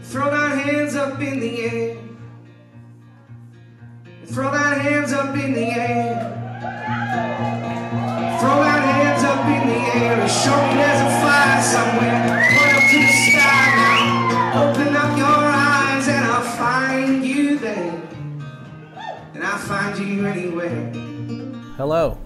Throw down hands up in the air. Throw down hands up in the air. Throw down hands up in the air and show me there's a fire somewhere. Point up to the sky now. Open up your eyes and I'll find you there. And I'll find you anywhere. Hello.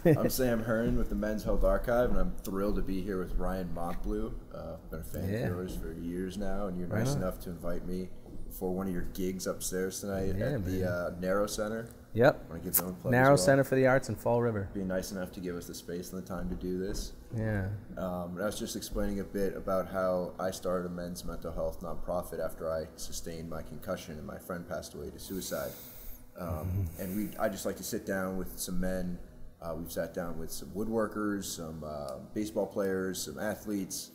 I'm Sam Hearn with the Men's Health Archive, and I'm thrilled to be here with Ryan Montbleau. I've been a fan of yours for years now, and you're nice enough to invite me for one of your gigs upstairs tonight at the Narrow Center. Yep. Want to give someone a plug Narrow as well. Center for the Arts in Fall River. Being nice enough to give us the space and the time to do this. Yeah. I was just explaining a bit about how I started a men's mental health nonprofit after I sustained my concussion and my friend passed away to suicide. And I just like to sit down with some men. We've sat down with some woodworkers, some baseball players, some athletes,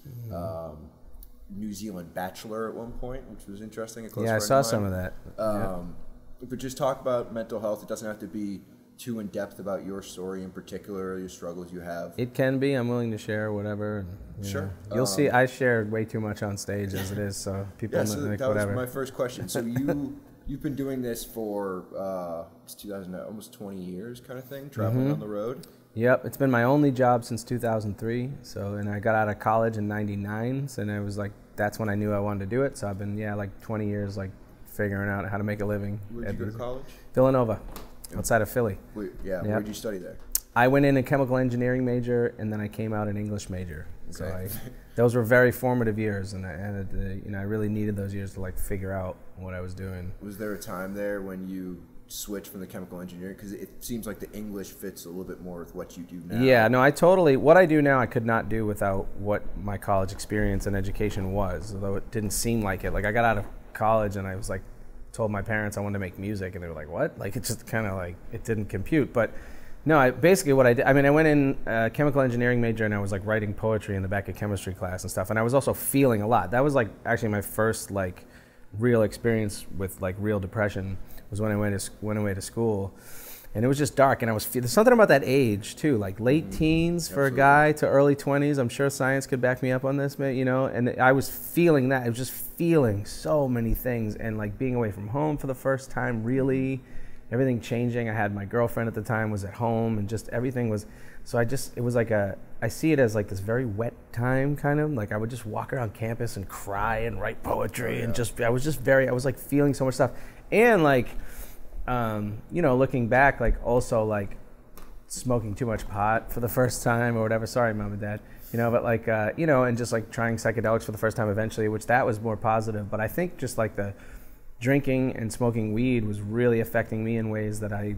New Zealand Bachelor at one point, which was interesting. I saw some of that. But just talk about mental health. It doesn't have to be too in depth about your story in particular, your struggles you have. It can be. I'm willing to share whatever. Sure. You'll see. I shared way too much on stage as it is, so people so like that whatever. was my first question. So you've been doing this for it's 2000, almost 20 years, kind of thing, traveling on the road. Yep, it's been my only job since 2003. And I got out of college in '99, and I was like, that's when I knew I wanted to do it. So I've been like 20 years like figuring out how to make a living. Where did you go to college? Villanova, outside of Philly. Where did you study there? I went in a chemical engineering major, and then I came out an English major. Okay. So those were very formative years, and I really needed those years to like figure out what I was doing. Was there a time there when you switched from the chemical engineering? Because it seems like the English fits a little bit more with what you do now. Yeah, no, what I do now I could not do without what my college experience and education was, although it didn't seem like it. Like I got out of college and I was like, told my parents I wanted to make music, and they were like, what? Like it just kind of like, it didn't compute. But no, basically what I did, I went in a chemical engineering major, and I was like writing poetry in the back of chemistry class and stuff, and I was also feeling a lot. That was like actually my first like real experience with like real depression was when I went away to school, and it was just dark, and there's something about that age too, like late teens for a guy to early 20s. I'm sure science could back me up on this, and I was feeling that. I was just feeling so many things, and like being away from home for the first time, really everything changing. I had my girlfriend at the time was at home, and just everything was, so it was like I see it as like this very wet time, kind of like I would just walk around campus and cry and write poetry and I was like feeling so much stuff. And like, looking back, like also like smoking too much pot for the first time or whatever. Sorry, mom and dad, but like, and just like trying psychedelics for the first time eventually, which that was more positive. But I think just like the drinking and smoking weed was really affecting me in ways that I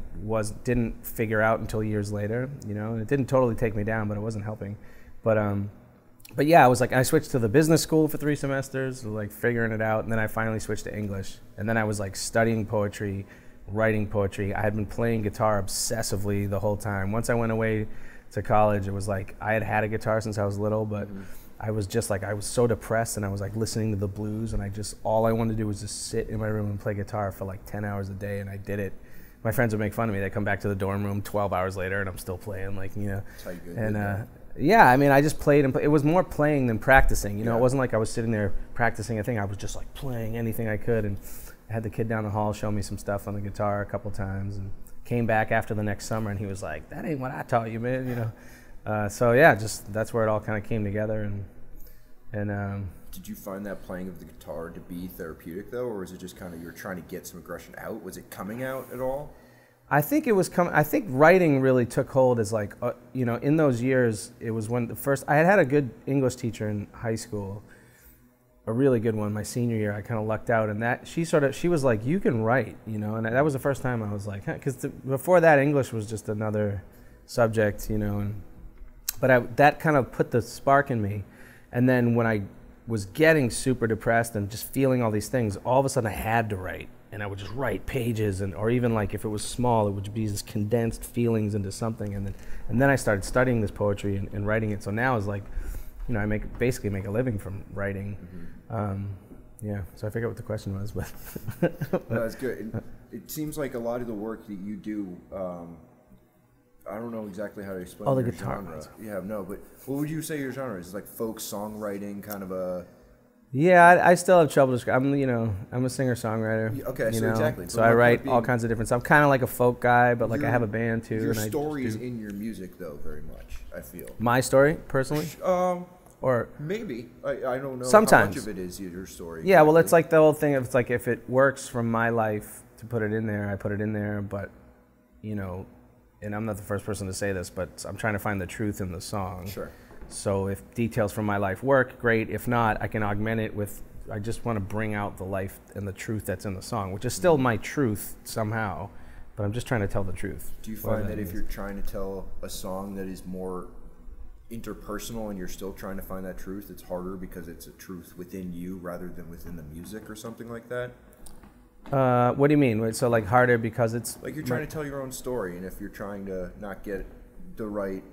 didn't figure out until years later, and it didn't totally take me down, but it wasn't helping. But yeah, I switched to the business school for 3 semesters, like figuring it out, and then I finally switched to English. And then I was like studying poetry, writing poetry. I had been playing guitar obsessively the whole time. Once I went away to college, it was like I had a guitar since I was little, but I was just like, I was so depressed, and I was like listening to the blues, and all I wanted to do was just sit in my room and play guitar for like 10 hours a day, and I did it. My friends would make fun of me. They'd come back to the dorm room 12 hours later, and I'm still playing, like, That's how you get and I just played and it was more playing than practicing. It wasn't like I was sitting there practicing a thing. I was just like playing anything I could, and I had the kid down the hall show me some stuff on the guitar a couple times, and came back after the next summer, and he was like, "That ain't what I taught you, man." So yeah, just that's where it all kind of came together, and. Did you find that playing of the guitar to be therapeutic though, or was it just kind of you were trying to get some aggression out? Was it coming out at all? I think it was coming. I think writing really took hold as like, in those years, it was when I had a good English teacher in high school, a really good one. My senior year, I kind of lucked out, and that she was like, you can write, and that was the first time I was like, because before that, English was just another subject, but that kind of put the spark in me. And then when I was getting super depressed and just feeling all these things, all of a sudden I had to write, and I would just write pages, or even like if it was small, it would be these condensed feelings into something, and then I started studying this poetry and writing it. So now it's like, I basically make a living from writing. So I forget what the question was, but no, that's good. It seems like a lot of the work that you do. I don't know exactly how to explain the your guitar genre. Yeah, no, but what would you say your genre is? Is it like folk songwriting, kind of a Yeah, I still have trouble describing. I'm a singer-songwriter. Okay, so exactly. So I write all kinds of different stuff. I'm kind of like a folk guy, but like I have a band too. Your and story is in your music, though, very much, I feel. My story, personally? Or maybe. I don't know sometimes. how much of it is your story. Yeah, well, it's like the whole thing of, it's like if it works from my life to put it in there, I put it in there, but, and I'm not the first person to say this, but I'm trying to find the truth in the song. Sure. So if details from my life work, great. If not, I can augment it with, I just want to bring out the life and the truth that's in the song, which is still my truth somehow, but I'm just trying to tell the truth. Do you find that if you're trying to tell a song that is more interpersonal and you're still trying to find that truth, it's harder because it's a truth within you rather than within the music or something like that? What do you mean? So like harder because it's... Like you're trying to tell your own story, and if you're trying to not get the right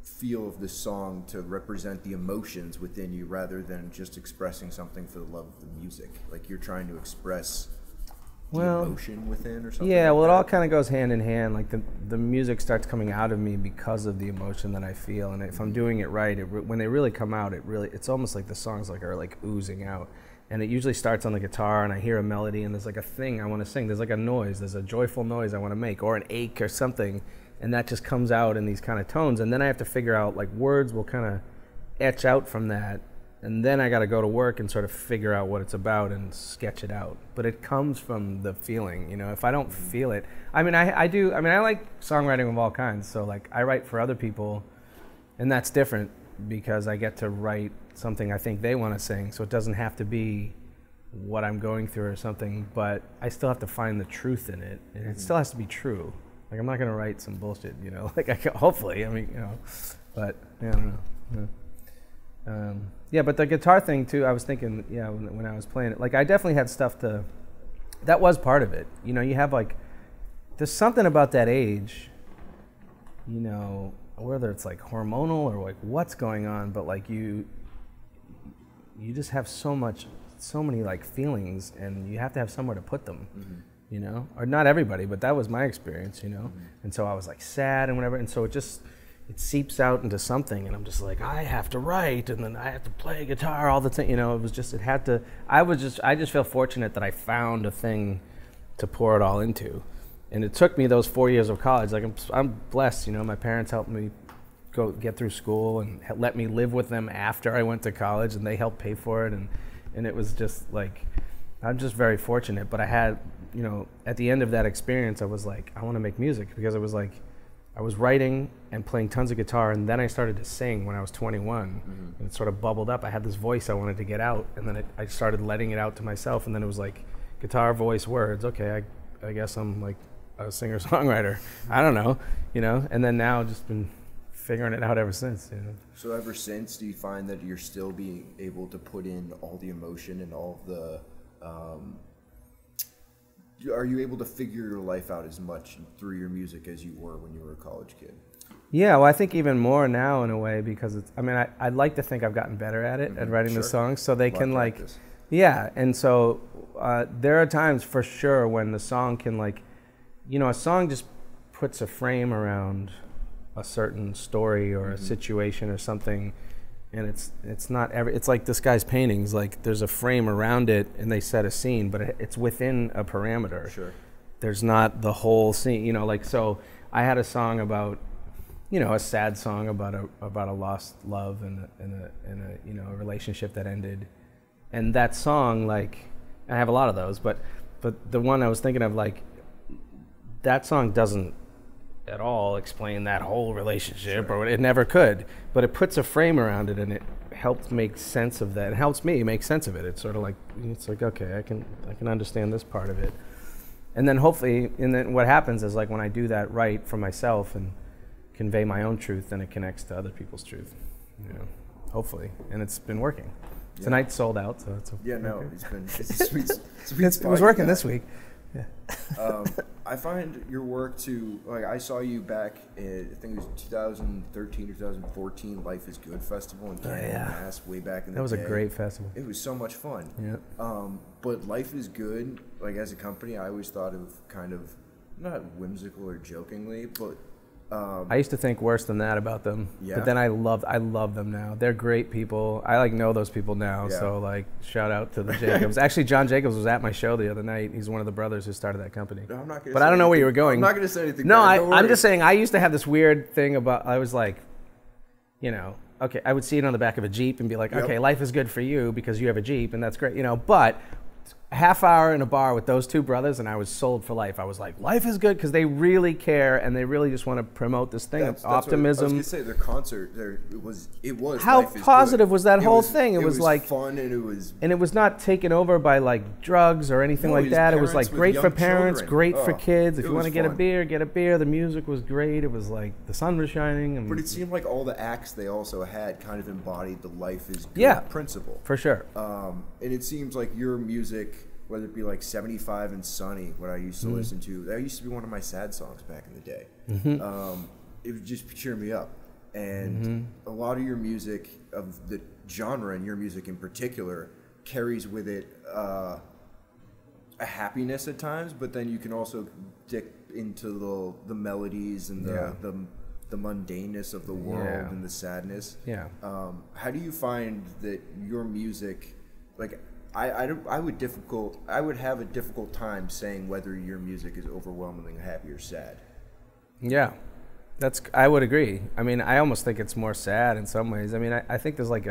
feel of the song to represent the emotions within you rather than just expressing something for the love of the music. Like you're trying to express the emotion within or something. Yeah, like well, that. it all kind of goes hand in hand. Like the music starts coming out of me because of the emotion that I feel, and if I'm doing it right, when they really come out, it's almost like the songs are like oozing out. And it usually starts on the guitar, and I hear a melody, and there's like a thing I want to sing. There's like a noise. There's a joyful noise I want to make, or an ache or something. And that just comes out in these kind of tones. And then I have to figure out, like, words will kind of etch out from that. And then I got to go to work and sort of figure out what it's about and sketch it out. But it comes from the feeling, if I don't feel it. I mean, I like songwriting of all kinds. So, like, I write for other people, and that's different because I get to write something I think they want to sing. So it doesn't have to be what I'm going through or something, but I still have to find the truth in it. And it still has to be true. Like, I'm not going to write some bullshit, like hopefully, but yeah, I don't know. Yeah, but the guitar thing too, I was thinking, when I was playing it, like I definitely had stuff that was part of it. You have like, there's something about that age, whether it's like hormonal or like what's going on, but like you just have so many like feelings, and you have to have somewhere to put them. Mm-hmm. Or not everybody, but that was my experience, Mm-hmm. And so I was like sad and whatever, and so it seeps out into something, and I'm just like, I have to write, and then I have to play guitar all the time, I just feel fortunate that I found a thing to pour it all into. And it took me those 4 years of college. Like I'm blessed, my parents helped me get through school and let me live with them after I went to college, and they helped pay for it, and it was just like, I'm just very fortunate. But I had, at the end of that experience, I was like, I want to make music, because it was like, I was writing and playing tons of guitar, and then I started to sing when I was 21, mm-hmm. and it sort of bubbled up. I had this voice I wanted to get out, and then I started letting it out to myself, and then it was like guitar, voice, words. Okay, I guess I'm like a singer-songwriter. I don't know, and then now just been figuring it out ever since. So ever since, do you find that you're still being able to put in all the emotion and all of the are you able to figure your life out as much through your music as you were when you were a college kid? Yeah, well, I think even more now in a way, because I'd like to think I've gotten better at it, mm-hmm. at writing the songs, so they can like, yeah, and so there are times for sure when the song can like, a song just puts a frame around a certain story or mm-hmm. a situation or something, and it's not it's like this guy's paintings, like there's a frame around it and they set a scene, but it's within a parameter. Sure. There's not the whole scene, like, so I had a song about, a sad song about a lost love and a relationship that ended, and that song, like, I have a lot of those, but the one I was thinking of, like, that song doesn't at all explain that whole relationship, sure. or it never could, but it puts a frame around it, and it helps make sense of that. It helps me make sense of it. It's sort of like, okay, I can understand this part of it, and then hopefully, and then what happens is, like, when I do that right for myself and convey my own truth, then it connects to other people's truth, hopefully, and it's been working. Yeah. Tonight's sold out, so it's okay. Yeah, no, it's a sweet spot. It was working this week. Yeah. I find your work too, like, I saw you back in, I think it was 2013 or 2014, Life is Good festival in Canada, Mass, way back in the day. That was a great festival. It was so much fun. Yeah. But Life is Good, like, as a company, I always thought of kind of, not whimsical or jokingly, but I used to think worse than that about them, Yeah. but then I love them now. They're great people. I like know those people now, Yeah. so like shout out to the Jacobs. Actually, John Jacobs was at my show the other night. He's one of the brothers who started that company. No, I'm not gonna but say I don't know where you were anything. going. I'm not going to say anything. No, bad. Don't I'm worry. just saying I used to have this weird thing about, I was like, you know, okay, I would see it on the back of a Jeep and be like, Yep. okay, life is good for you because you have a Jeep and that's great, you know, but a half hour in a bar with those two brothers and I was sold for life. I was like, life is good because they really care and they really just want to promote this thing of optimism. I was going to say their concert, it was How Life is positive Good. was that It whole thing? It was like fun and it was not taken over by like drugs or anything No, like it was that. It was parents like with great for young parents, children. great for Oh, kids. If it you want to was get a fun. beer, get a beer. The music was great. It was like the sun was shining. And But it seemed like all the acts they also had kind of embodied the life is good Yeah. principle. for sure. And it seems like your music, whether it be like 75 and Sunny, what I used to Mm-hmm. listen to, that used to be one of my sad songs back in the day. It would just cheer me up. And Mm-hmm. a lot of your music, of the genre and your music in particular, carries with it a happiness at times, but then you can also dip into the melodies and the mundaneness of the world Yeah. and the sadness. Yeah. How do you find that your music, like I would have a difficult time saying whether your music is overwhelmingly happy or sad. Yeah, I would agree. I mean, I almost think it's more sad in some ways. I mean, I think there's like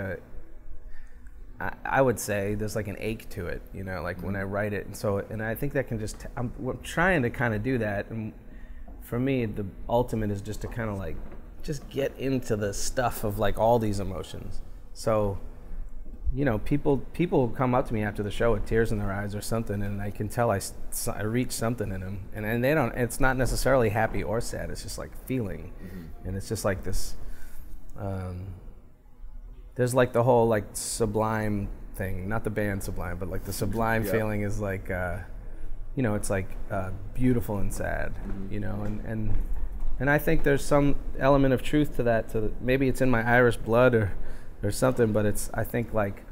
I would say there's like an ache to it, you know, like when I write it. And I think that can just, I'm trying to kind of do that. And for me, the ultimate is just to kind of like, just get into the stuff of like all these emotions. So, you know, people come up to me after the show with tears in their eyes or something, and I can tell I reach something in them, and they don't. It's not necessarily happy or sad. It's just like feeling, and it's just like this. There's like the whole like Sublime thing, not the band Sublime, but like the Sublime feeling is like, you know, it's like beautiful and sad, you know, and I think there's some element of truth to that. Maybe it's in my Irish blood or something, but I think like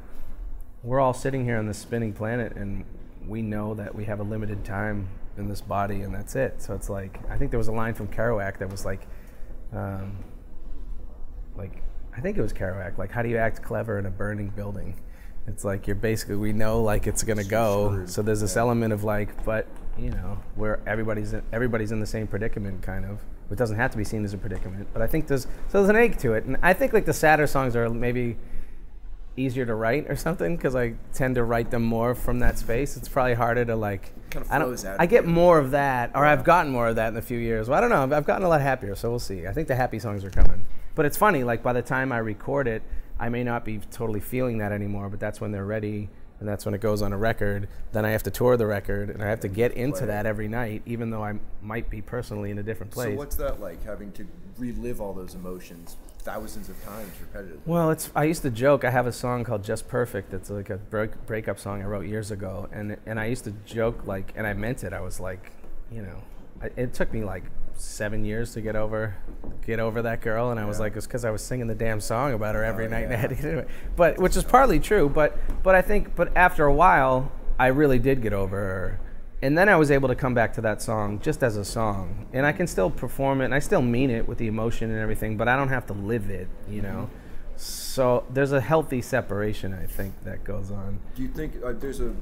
we're all sitting here on this spinning planet and we know that we have a limited time in this body and that's it. So it's like, I think there was a line from Kerouac that was like I think it was Kerouac, like, how do you act clever in a burning building? It's like we know like it's gonna go. So there's this element of like, but you know, where everybody's in the same predicament kind of. It doesn't have to be seen as a predicament, but I think there's an ache to it, and I think like the sadder songs are maybe easier to write or something because I tend to write them more from that space. It's probably harder to like. Kind of flows out. I get more of that, or I've gotten more of that in a few years. Well, I don't know. I've gotten a lot happier, so we'll see. I think the happy songs are coming, but it's funny. Like by the time I record it, I may not be totally feeling that anymore, but that's when they're ready. And that's when it goes on a record. Then I have to tour the record, and I have to get into that every night, even though I might be personally in a different place. So what's that like, having to relive all those emotions thousands of times repetitively? Well, I used to joke. I have a song called "Just Perfect." That's like a breakup song I wrote years ago, and I used to joke like, and I meant it. I was like, you know, it took me like 7 years to get over that girl, and I was like, it's because I was singing the damn song about her every night, and I had to do it. But which is partly true, but after a while, I really did get over her, and then I was able to come back to that song just as a song, and I can still perform it, and I still mean it with the emotion and everything, but I don't have to live it, you know. So there's a healthy separation, I think, that goes on. Do you think there's a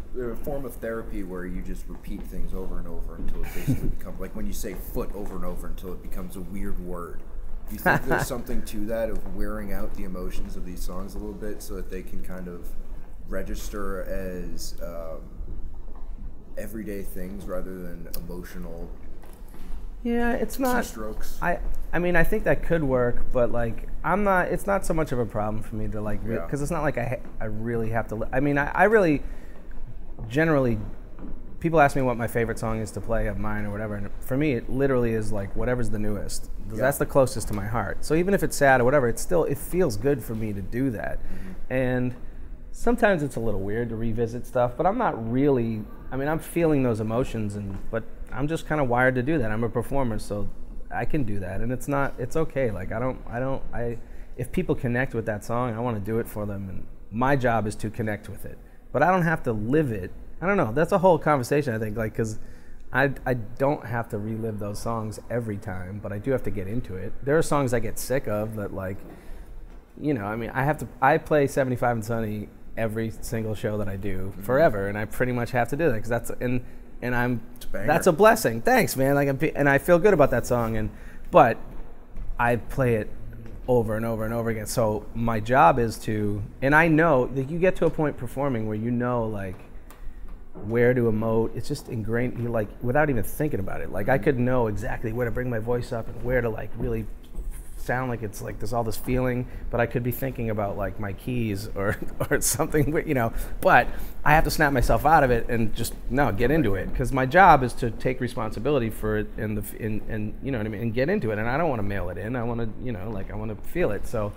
form of therapy where you just repeat things over and over until it basically becomes, like when you say foot over and over until it becomes a weird word? Do you think there's something to that, of wearing out the emotions of these songs a little bit so that they can kind of register as everyday things rather than emotional? Yeah, it's not. Strokes. I mean, I think that could work, but like, I'm not. It's not so much of a problem for me to like, because it's not like I really have to. I mean, I really, generally, people ask me what my favorite song is to play of mine or whatever, and for me, it literally is like whatever's the newest. That's the closest to my heart. So even if it's sad or whatever, it feels good for me to do that, and sometimes it's a little weird to revisit stuff, but I'm not really. I mean, I'm feeling those emotions, but I'm just kind of wired to do that. I'm a performer, so I can do that, and it's okay. Like if people connect with that song, I want to do it for them, and my job is to connect with it, but I don't have to live it. I don't know. That's a whole conversation, I think, like, because I don't have to relive those songs every time, but I do have to get into it. There are songs I get sick of that, like, you know, I mean, I play 75 and Sunny every single show that I do forever, and I pretty much have to do that because that's that's a blessing. Thanks, man. Like, and I feel good about that song, but I play it over and over and over again. So my job is to, and I know that you get to a point performing where you know, like, where to emote. It's just ingrained, you like, without even thinking about it. Like, I could know exactly where to bring my voice up and where to, like, really sound like it's like there's all this feeling, but I could be thinking about, like, my keys or something, you know, but I have to snap myself out of it and just get into it, because my job is to take responsibility for it and you know what I mean, and get into it. And I don't want to mail it in. I want to, you know, like, I want to feel it. So,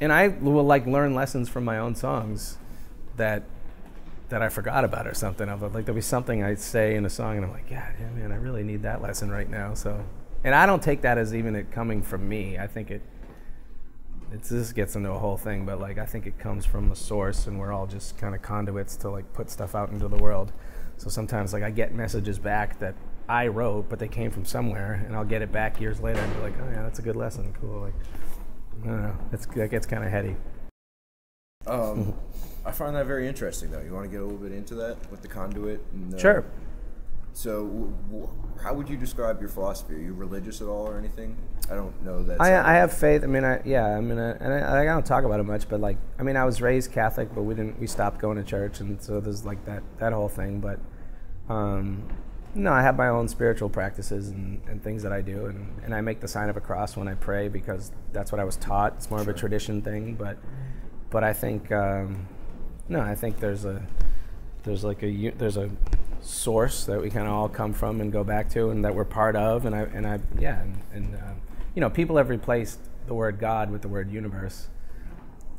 and I will, like, learn lessons from my own songs that I forgot about or something. Like, there'll be something I say in a song and I'm like, yeah, man, I really need that lesson right now. So, and I don't take that as even it coming from me. I think this gets into a whole thing, but, like, I think it comes from a source, and we're all just kind of conduits to, like, put stuff out into the world. So sometimes, like, I get messages back that I wrote, but they came from somewhere, and I'll get it back years later and be like, oh yeah, that's a good lesson, cool. Like, I don't know, that gets kind of heady. I find that very interesting, though. You want to get a little bit into that with the conduit? And, sure. So, how would you describe your philosophy? Are you religious at all or anything? I don't know that. I have faith. I mean, I don't talk about it much, but, like, I mean, I was raised Catholic, but we stopped going to church, and so there's, like, that whole thing. But no, I have my own spiritual practices and things that I do, and I make the sign of a cross when I pray because that's what I was taught. It's more of a tradition thing, but I think I think there's a source that we kind of all come from and go back to, and that we're part of, and you know, people have replaced the word God with the word universe,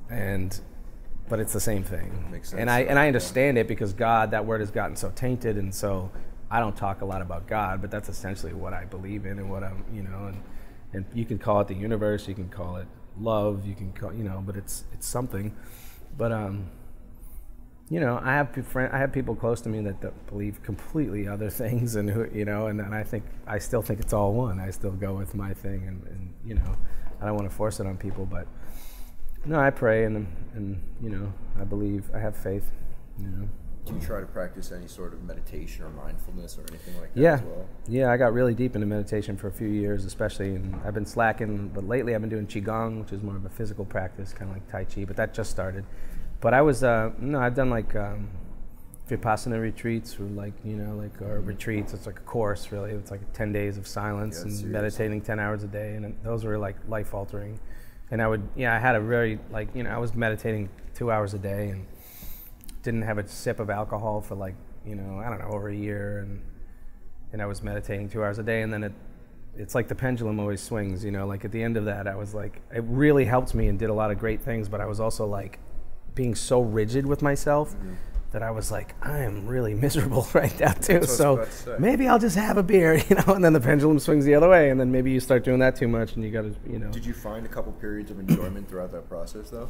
but it's the same thing. Makes sense. And I understand it, because God, that word has gotten so tainted, and so I don't talk a lot about God, but that's essentially what I believe in and what I'm, you know, and you can call it the universe, you can call it love, you can call, you know, but it's something. But you know, I have people close to me that believe completely other things, and who, you know, and I still think it's all one. I still go with my thing, and you know, I don't want to force it on people, but no, I pray and you know, I believe, I have faith, you know. Do you try to practice any sort of meditation or mindfulness or anything like that as well? Yeah, I got really deep into meditation for a few years, especially, and I've been slacking, but lately I've been doing Qigong, which is more of a physical practice, kind of like Tai Chi, but that just started. But I was, I've done, like, Vipassana retreats, or, like, you know, like, or retreats. It's like a course, really. It's like 10 days of silence and meditating 10 hours a day, and those were, like, life-altering. And I had a very, like, you know, I was meditating 2 hours a day and didn't have a sip of alcohol for, like, you know, I don't know, over a year, and I was meditating 2 hours a day, and then it's like the pendulum always swings, you know, like, at the end of that, I was like, it really helped me and did a lot of great things, but I was also, like, being so rigid with myself that I was like, I am really miserable right now too. So maybe I'll just have a beer, you know, and then the pendulum swings the other way, and then maybe you start doing that too much, and you got to, you know. Did you find a couple periods of enjoyment throughout that process, though?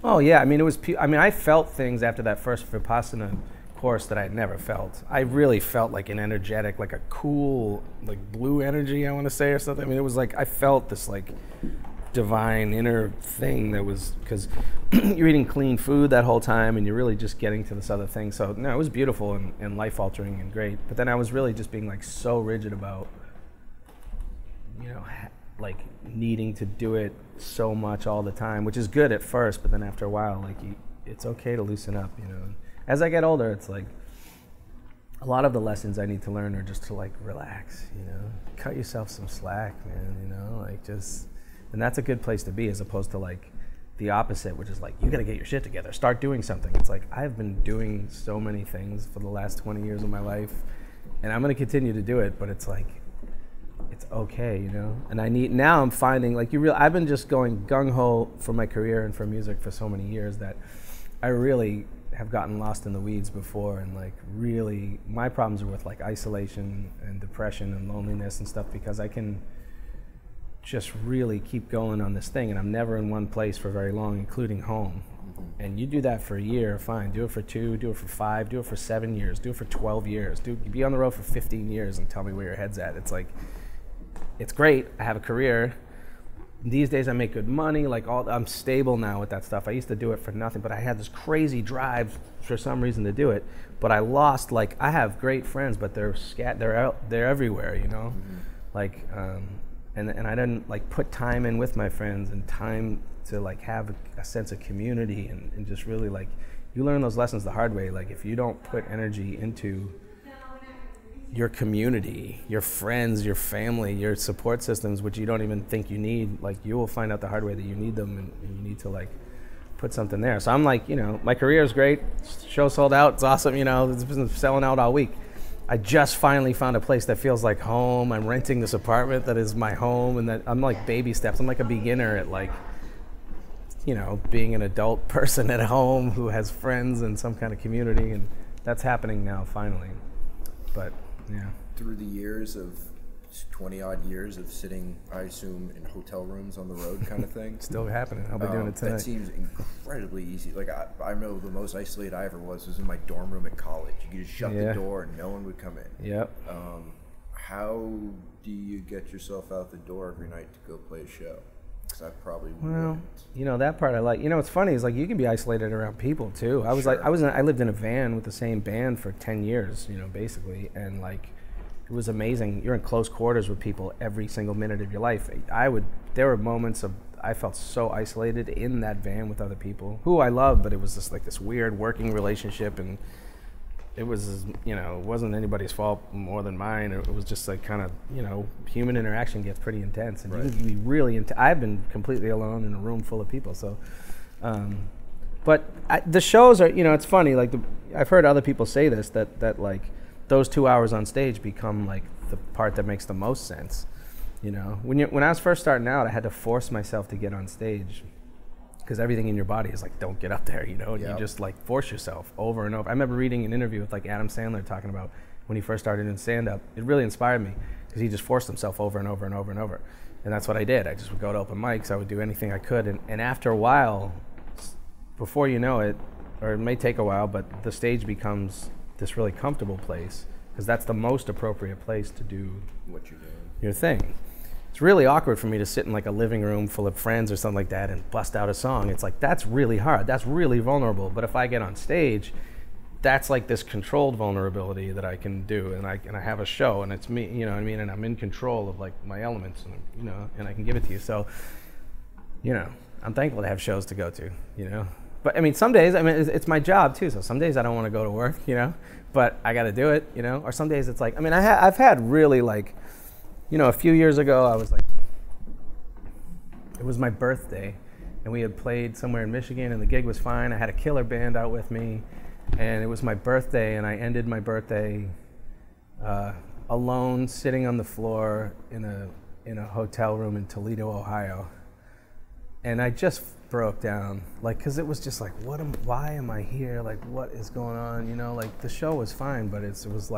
Oh yeah, I mean, I felt things after that first Vipassana course that I had never felt. I really felt like an energetic, like a cool, like, blue energy, I want to say, or something. I mean, it was like I felt this, like, divine inner thing that was, because you're eating clean food that whole time, and you're really just getting to this other thing. So no, it was beautiful and life-altering and great. But then I was really just being, like, so rigid about, you know, like, needing to do it so much all the time, which is good at first, but then after a while, like, it's okay to loosen up, you know. As I get older, it's like a lot of the lessons I need to learn are just to, like, relax, you know, cut yourself some slack, man, you know, like, just. And that's a good place to be, as opposed to, like, the opposite, which is like, you got to get your shit together, start doing something. It's like, I've been doing so many things for the last 20 years of my life, and I'm going to continue to do it, but it's like, it's okay, you know? And now I'm finding, like, I've been just going gung-ho for my career and for music for so many years that I really have gotten lost in the weeds before, and, like, really, my problems are with, like, isolation and depression and loneliness and stuff, because I can just really keep going on this thing, and I'm never in one place for very long, including home, And you do that for a year, fine. Do it for 2, do it for 5, do it for 7 years, do it for 12 years. Be on the road for 15 years and tell me where your head's at. It's like, it's great. I have a career. These days I make good money. I'm stable now with that stuff. I used to do it for nothing, but I had this crazy drive for some reason to do it. But I lost, I have great friends, but they're everywhere, you know? And I didn't put time in with my friends and time to have a sense of community and just really you learn those lessons the hard way. If you don't put energy into your community, your friends, your family, your support systems, which you don't even think you need, you will find out the hard way that you need them, and you need to put something there. So I'm my career is great. Show sold out. It's awesome. It's been selling out all week. I just finally found a place that feels like home. I'm renting this apartment that is my home, and that I'm baby steps. I'm like a beginner at being an adult person at home who has friends and some kind of community, and that's happening now finally. But yeah. Through the years of 20 odd years of sitting, I assume, in hotel rooms on the road kind of thing. Still happening. I'll be doing it tonight. That seems incredibly easy. I know the most isolated I ever was in my dorm room at college. You could just shut the door and no one would come in. Yep. How do you get yourself out the door every night to go play a show? Because I probably wouldn't. That part I like. What's funny is you can be isolated around people too. I was I lived in a van with the same band for 10 years, basically, and it was amazing. You're in close quarters with people every single minute of your life. There were moments of I felt so isolated in that van with other people who I loved, but it was just this weird working relationship, and it was it wasn't anybody's fault more than mine. It was just human interaction gets pretty intense, and you can be really I've been completely alone in a room full of people. So, but the shows are it's funny. I've heard other people say this that those 2 hours on stage become the part that makes the most sense. When I was first starting out, I had to force myself to get on stage because everything in your body is don't get up there, and you just force yourself over and over. I remember reading an interview with Adam Sandler talking about when he first started in stand-up. It really inspired me because he just forced himself over and over and over and over. And that's what I did. I just would go to open mics. I would do anything I could. And after a while, before you know it, or it may take a while, but the stage becomes this really comfortable place because that's the most appropriate place to do what you're doing, your thing. It's really awkward for me to sit in a living room full of friends or something like that and bust out a song. It's that's really hard. That's really vulnerable. But if I get on stage, that's this controlled vulnerability that I can do, and I have a show, and it's me, and I'm in control of my elements, and and I can give it to you. So, I'm thankful to have shows to go to, But some days, it's my job too. So some days I don't want to go to work, but I got to do it, Or some days it's I've had really a few years ago I was it was my birthday, and we had played somewhere in Michigan, and the gig was fine. I had a killer band out with me, and it was my birthday, and I ended my birthday alone, sitting on the floor in a hotel room in Toledo, Ohio, and I just broke down, because it was just why am I here? What is going on? The show was fine, but it was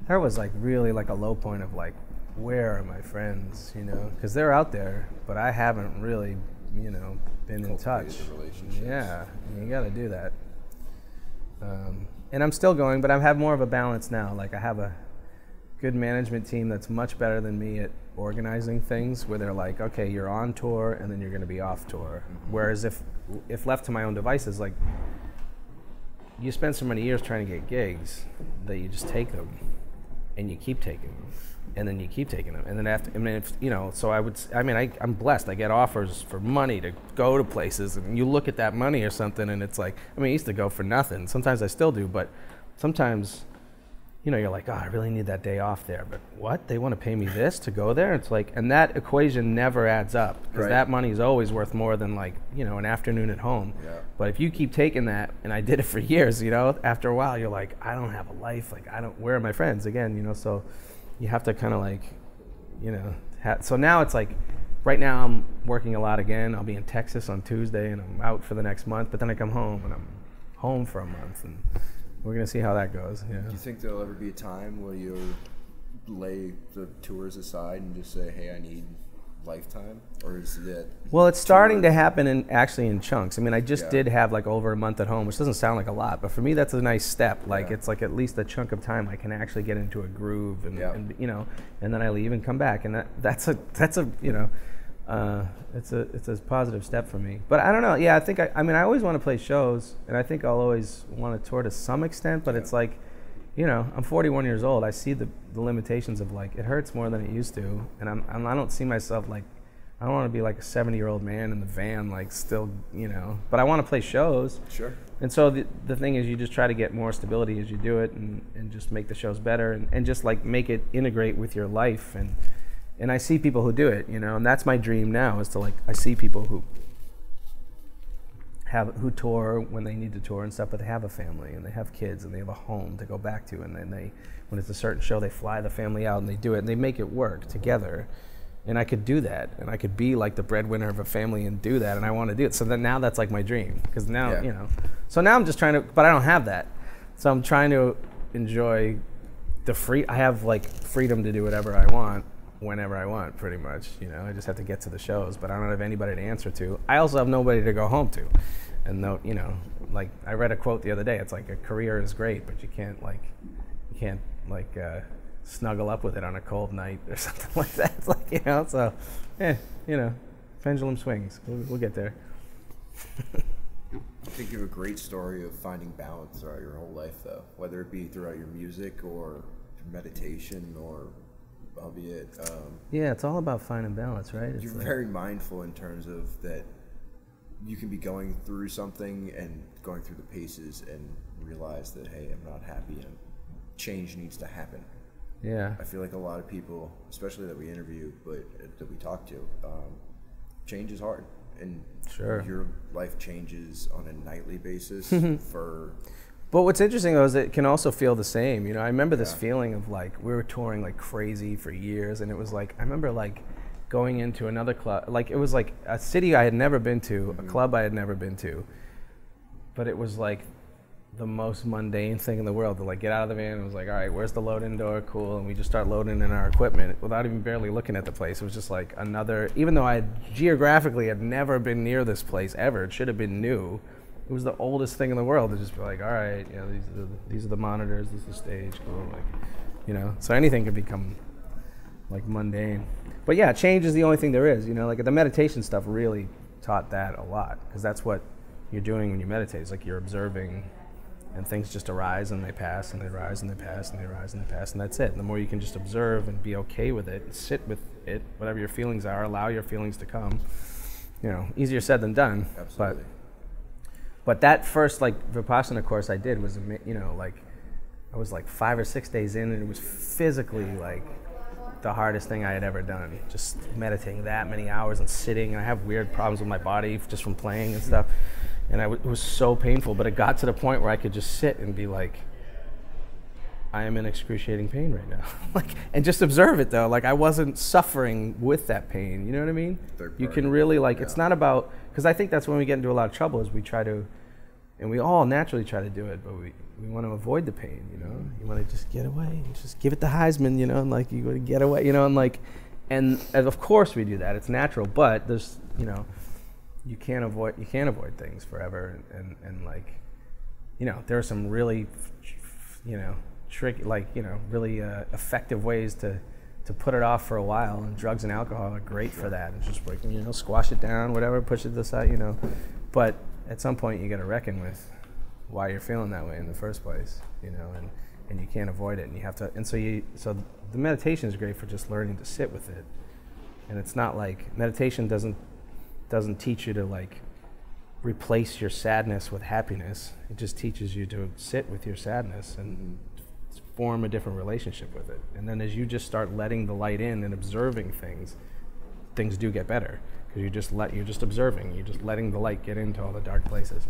there was really a low point of where are my friends? Because they're out there, but I haven't really, been in touch. Yeah, you got to do that. And I'm still going, but I have more of a balance now. I have a good management team that's much better than me at organizing things, where they're okay, you're on tour and then you're going to be off tour. Mm-hmm. Whereas if left to my own devices, you spend so many years trying to get gigs that you just take them and you keep taking them, and then you keep taking them, and then after, so I'm blessed. I get offers for money to go to places, and you look at that money or something, and it's I used to go for nothing. Sometimes I still do, but sometimes you're oh, I really need that day off there, but what? They want to pay me this to go there? It's and that equation never adds up, because that money is always worth more than an afternoon at home. Yeah. But if you keep taking that, and I did it for years, after a while you're I don't have a life, where are my friends again, so you have to kind of so now it's right now I'm working a lot again. I'll be in Texas on Tuesday, and I'm out for the next month, but then I come home, and I'm home for a month, and we're going to see how that goes. Yeah. Do you think there'll ever be a time where you'll lay the tours aside and just say, hey, I need lifetime, or is that? Well, it's starting to happen in chunks. I mean, I just did have like over a month at home, which doesn't sound like a lot, but for me that's a nice step. Like it's like at least a chunk of time I can actually get into a groove, and you know, and then I leave and come back, and that's a you know, it's a positive step for me. But I don't know. Yeah, I think I mean I always want to play shows, and I think I'll always want to tour to some extent. But it's like, you know, I'm 41 years old. I see the limitations of like it hurts more than it used to, and I don't see myself like, I don't want to be like a 70-year-old man in the van, like still, you know. But I want to play shows. Sure. And so the thing is, you just try to get more stability as you do it, and just make the shows better, and just like make it integrate with your life. And I see people who do it, you know, and that's my dream now, is to like, I see people who tour when they need to tour and stuff, but they have a family and they have kids and they have a home to go back to, and then when it's a certain show, they fly the family out and they do it and they make it work together. And I could do that, and I could be like the breadwinner of a family and do that, and I want to do it. So then now that's like my dream, because now, you know, so now I'm just trying to, but I don't have that. So I'm trying to enjoy I have like freedom to do whatever I want, whenever I want, pretty much, you know. I just have to get to the shows, but I don't have anybody to answer to. I also have nobody to go home to. And no, you know, like I read a quote the other day, it's like a career is great, but you can't snuggle up with it on a cold night or something like that. It's like, you know, so, you know, pendulum swings. We'll get there. I think you have a great story of finding balance throughout your whole life, though, whether it be throughout your music or meditation or albeit. Yeah, it's all about finding balance, right? It's you're like, very mindful in terms of that you can be going through something and going through the paces and realize that, hey, I'm not happy and change needs to happen. Yeah. I feel like a lot of people, especially that we interview, but that we talk to, change is hard. And your life changes on a nightly basis for... But what's interesting, though, is it can also feel the same. You know, I remember this feeling of, like, we were touring like crazy for years, and it was like, I remember, like, going into another club. Like, it was like a city I had never been to, a club I had never been to. But it was like the most mundane thing in the world to like get out of the van and was like, all right, where's the load-in door? Cool. And we just start loading in our equipment without even barely looking at the place. It was just like another, even though I geographically had never been near this place ever, it should have been new. It was the oldest thing in the world to just be like, all right, you know, these are the monitors, this is the stage, cool. Like, you know, so anything could become like mundane. But yeah, change is the only thing there is, you know, like the meditation stuff really taught that a lot, because that's what you're doing when you meditate. It's like you're observing, and things just arise and they pass and they rise and they pass and they rise and they pass, and that's it. And the more you can just observe and be okay with it and sit with it, whatever your feelings are, allow your feelings to come, you know, easier said than done. Absolutely. But that first like Vipassana course I did was, you know, like I was like 5 or 6 days in, and it was physically like the hardest thing I had ever done. Just meditating that many hours and sitting, and I have weird problems with my body just from playing and stuff. And it was so painful, but it got to the point where I could just sit and be like, I am in excruciating pain right now. Like, and just observe it though. Like I wasn't suffering with that pain. You know what I mean? You can really like, it's not about, because I think that's when we get into a lot of trouble, is we try to, and we all naturally try to do it, but we want to avoid the pain, you know? You want to just get away, just give it the Heisman, you know, and like you go to get away, you know, and like, and of course we do that. It's natural, but there's, you know, you can't avoid things forever, and like, you know, there are some really, you know, tricky, like, you know, really effective ways to put it off for a while, and drugs and alcohol are great for that. It's just like, you know, squash it down, whatever, push it to the side, you know. But at some point you got to reckon with why you're feeling that way in the first place, you know, and you can't avoid it, and you have to, and so the meditation is great for just learning to sit with it. And it's not like, meditation doesn't teach you to like replace your sadness with happiness. It just teaches you to sit with your sadness and form a different relationship with it. And then as you just start letting the light in and observing things do get better, because you're just observing, you're just letting the light get into all the dark places.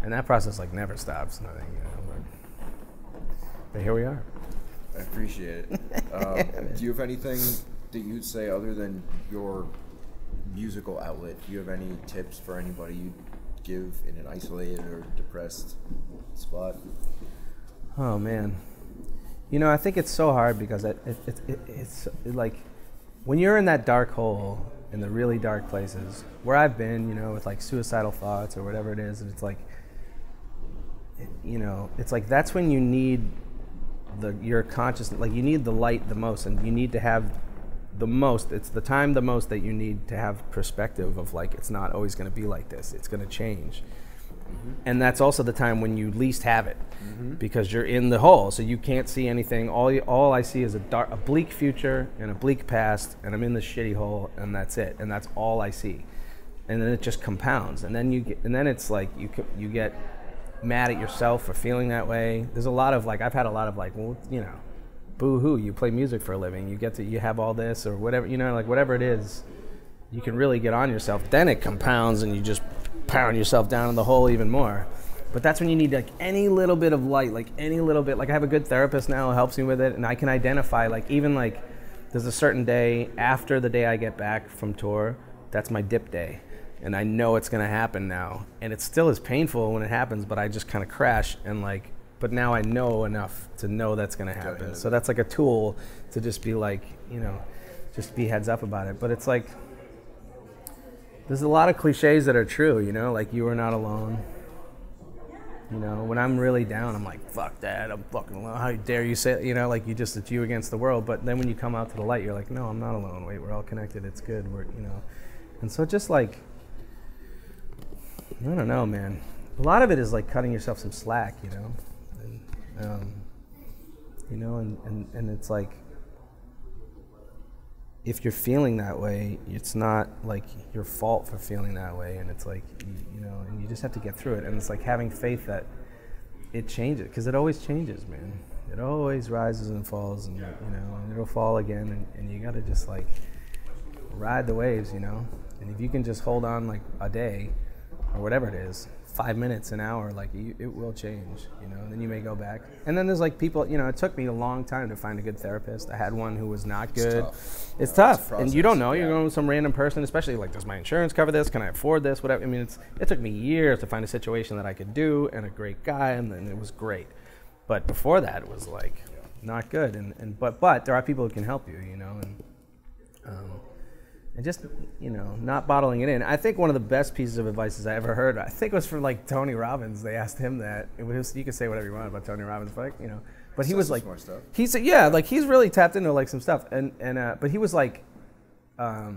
And that process like never stops, nothing, you know, but here we are. I appreciate it. Do you have anything that you'd say other than your musical outlet? Do you have any tips for anybody you'd give in an isolated or depressed spot? Oh man, you know, I think it's so hard because it's like, when you're in that dark hole, in the really dark places, where I've been, you know, with like suicidal thoughts or whatever it is, and it's like, you know, it's like that's when you need your consciousness, like you need the light the most, and you need to have the most, it's the time the most that you need to have perspective of like, it's not always going to be like this, it's going to change. And that's also the time when you least have it, because you're in the hole, so you can't see anything. All I see is a bleak future and a bleak past, and I'm in the shitty hole, and that's it, and that's all I see. And then it just compounds, and then it's like you get mad at yourself for feeling that way. There's a lot of like, I've had a lot of like, well, you know, boo-hoo, you play music for a living, you have all this or whatever, you know, like whatever it is, you can really get on yourself. Then it compounds, and you just pound yourself down in the hole even more. But that's when you need like any little bit of light, like any little bit. Like I have a good therapist now who helps me with it, and I can identify like even like there's a certain day after the day I get back from tour, that's my dip day, and I know it's gonna happen now, and it still is painful when it happens, but I just kind of crash and like, but now I know enough to know that's gonna happen. So that's like a tool to just be like, you know, just be heads up about it. But it's like, there's a lot of cliches that are true, you know, like you are not alone. You know, when I'm really down, I'm like, fuck that, I'm fucking alone. How dare you say it? You know, like it's you against the world. But then when you come out to the light, you're like, no, I'm not alone. Wait, we're all connected. It's good. We're, you know. And so just like, I don't know, man. A lot of it is like cutting yourself some slack, you know. And, you know, and it's like, if you're feeling that way, it's not like your fault for feeling that way, and it's like, you know, and you just have to get through it. And it's like having faith that it changes, because it always changes, man. It always rises and falls, and you know, and it'll fall again, and you gotta just like ride the waves, you know. And if you can just hold on like a day or whatever it is, 5 minutes, an hour, like it will change, you know. And then you may go back, and then there's like people, you know, it took me a long time to find a good therapist. I had one who was not good. It's tough, and you don't know. You're going with some random person, especially like, does my insurance cover this? Can I afford this? Whatever. I mean, it took me years to find a situation that I could do, and a great guy, and then it was great. But before that, it was like not good. But there are people who can help you, you know, and just, you know, not bottling it in. I think one of the best pieces of advice I ever heard, I think it was from like Tony Robbins. They asked him that. It was, you can say whatever you want about Tony Robbins, but like, you know, but he was like, he said, yeah, like he's really tapped into like some stuff, but he was like the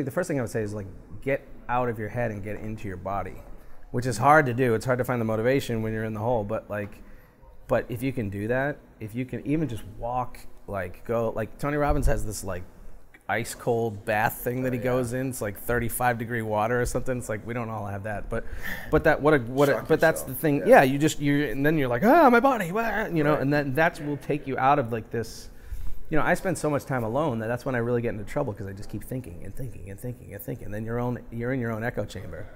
first thing I would say is like, get out of your head and get into your body, which is hard to do. It's hard to find the motivation when you're in the hole, but if you can do that, if you can even just walk, like go, like Tony Robbins has this like ice cold bath thing that he goes in. It's like 35-degree water or something. It's like, we don't all have that, but that's the thing. Yeah, and then you're like, my body, you know, and then that will take you out of like this. You know, I spend so much time alone that's when I really get into trouble, because I just keep thinking and thinking and thinking and thinking. And then you're in your own echo chamber.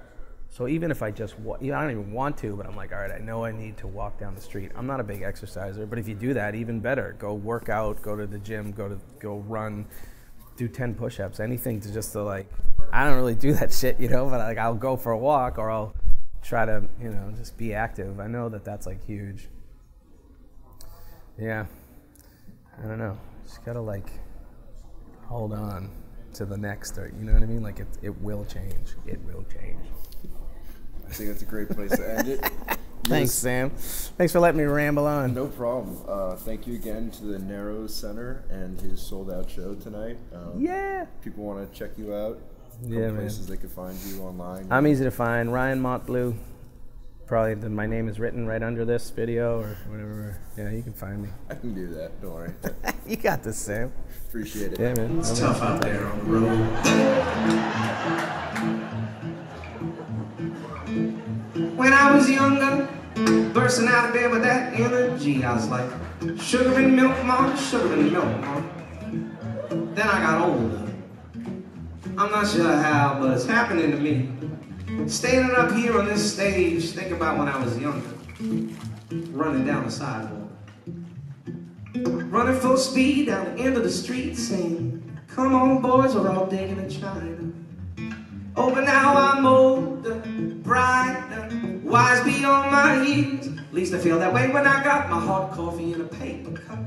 So even if I just I don't even want to, but I'm like, all right, I know I need to walk down the street. I'm not a big exerciser, but if you do that, even better. Go work out, go to the gym, go run, do 10 push-ups, anything to like, I don't really do that shit, you know, but like I'll go for a walk, or I'll try to, you know, just be active. I know that's like huge. Yeah, I don't know, just gotta like hold on to the next, or you know what I mean, like it will change. It will change. I think that's a great place to end it. Thanks, Sam. Thanks for letting me ramble on. No problem. Thank you again to the Narrows Center and his sold-out show tonight. Yeah. People want to check you out. Yeah, man. Places they can find you online. I'm easy to find. Ryan Montbleau. Probably my name is written right under this video or whatever. Yeah, you can find me. I can do that. Don't worry. You got this, Sam. Appreciate it. Yeah, man. It's tough out there on the road. When I was younger, bursting out of bed with that energy, I was like, sugar and milk, mom, sugar and milk, mom. Then I got older. I'm not sure how, but it's happening to me. Standing up here on this stage, think about when I was younger, running down the sidewalk, running full speed down the end of the street, saying, come on boys, we're all digging in China. Oh, but now I'm older, brighter, wise beyond my years. At least I feel that way when I got my hot coffee in a paper cup.